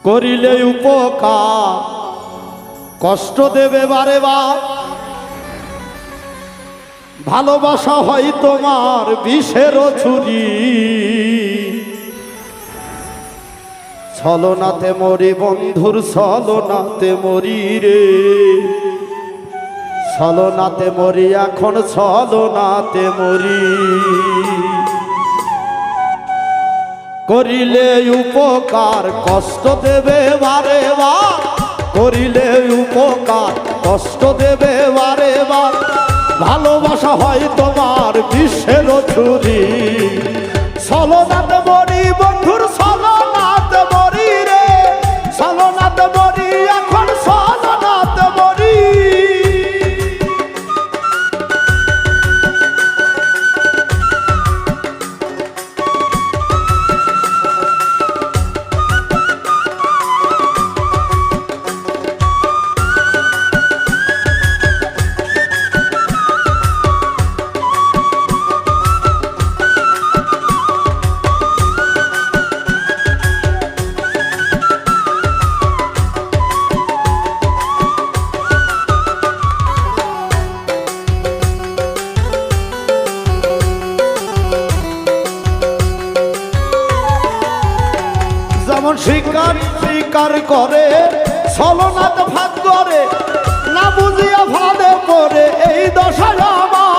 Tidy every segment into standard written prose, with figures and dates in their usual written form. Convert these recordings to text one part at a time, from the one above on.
করিলে উপকার কষ্ট দেবে বারে বার। ভালোবাসা হয় তোমার বিষের ছুরি, ছলনাতে মরি বন্ধুর ছলনাতে মরি রে, ছলনাতে মরি এখন ছলনাতে মরি। করিলে উপকার কষ্ট দেবে বারে বার, করিলে উপকার কষ্ট দেবে বারে বার। ভালোবাসা হয় তোমার বিষের ছুরি, ছলনাতে মরি বন্ধুর ছলনাতে মরি রে, ছলনাতে মরি এখন ছলনাতে মরি। যেমন শিকার শিকার করে ছলনাতে ভাগ করে, না বুঝিয়া ভালে করে এই দশায় আমার।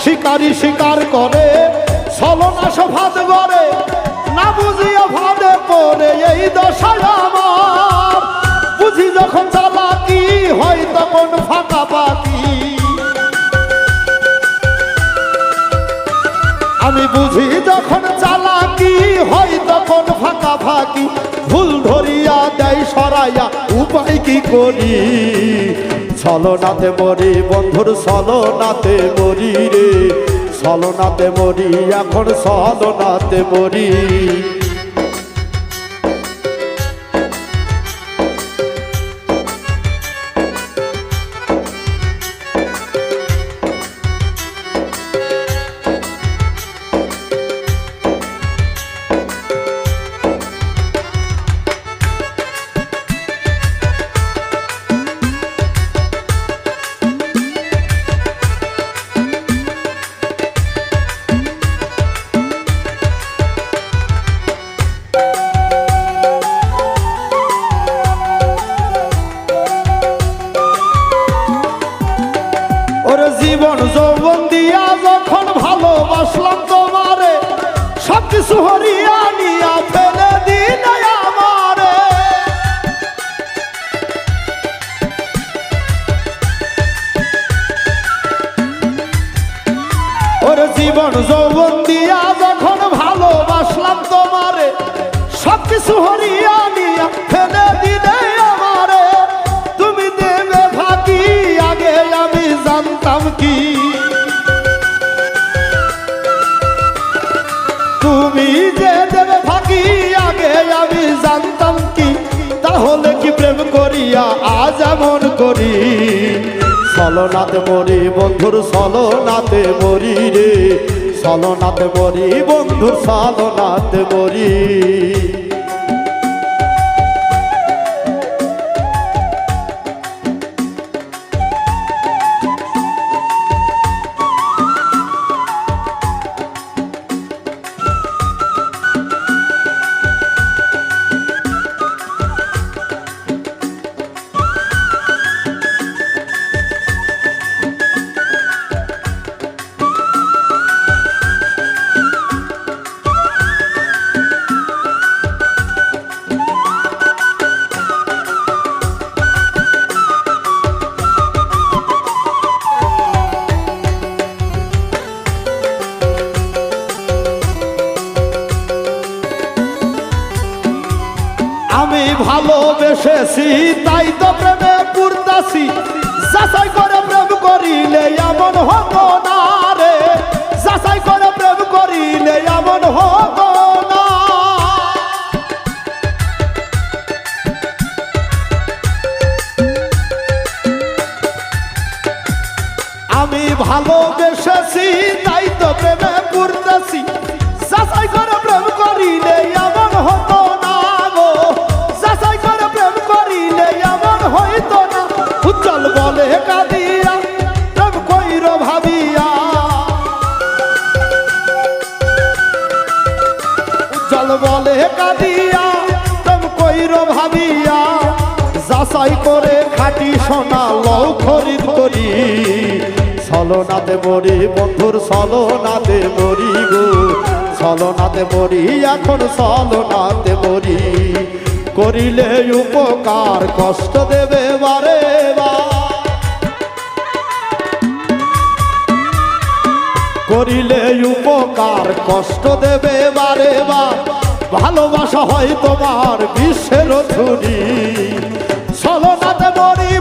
শিকারি শিকার করে ছলনা ভাগ করে, না বুঝিয়া ভালে করে এই দশায় আমার। বুঝি যখন চালাকি হয় তখন ফাঁকা পাকি, আমি বুঝি যখন চালাকি হয় তখন ফাঁকা ফাঁকি। ভুল ধরিয়া দেয় সরাইয়া উপায় কি করি, ছলনাতে মরি বন্ধুর ছলনাতে মরি রে, ছলনাতে মরি এখন ছলনাতে মরি। জীবন যৌবন দিয়া যখন ভালোবাসলাম তোমারে, সব কিছু হরিয়া নিয়া ফেলে দিলে আমারে। ওরে জীবন যৌবন দিয়া যখন ভালোবাসলাম তোমারে, সব কিছু হরিয়া নিয়া ফেলে দিলে আমারে। তুমি দেবে ফাঁকি আগে আমি জানতাম কি, তুমি যে দেবে ফাঁকি আগে আমি জানতাম কি। তাহলে কি প্রেম করিয়া আজ এমন করি, ছলনাতে মরি বন্ধুর ছলনাতে মরি রে, ছলনাতে মরি বন্ধুর ছলনাতে মরি। আমি ভালোবেসেছি তাই তো প্রেমে পড়তাছি, যাচাই করে প্রেম করিলে এমন হতো না রে, যাচাই করে প্রেম করিলে এমন হতো না। আমি ভালোবেসেছি তাই তো প্রেমে পড়তাছি, বলে কাঁদিয়া প্রেম কইর ভাবিয়া যাচাই করে খাটি সোনা লও খরিদ করি ছলনাতে মরি বন্ধুর ছলনাতে মরি গো ছলনাতে মরি এখন ছলনাতে মরি করিলে উপকার কষ্ট দেবে বারে করিলে উপকার কষ্ট দেবে বারে ভালোবাসা হয় তোমার বিশ্বের ধুরি ছলনাতে মরি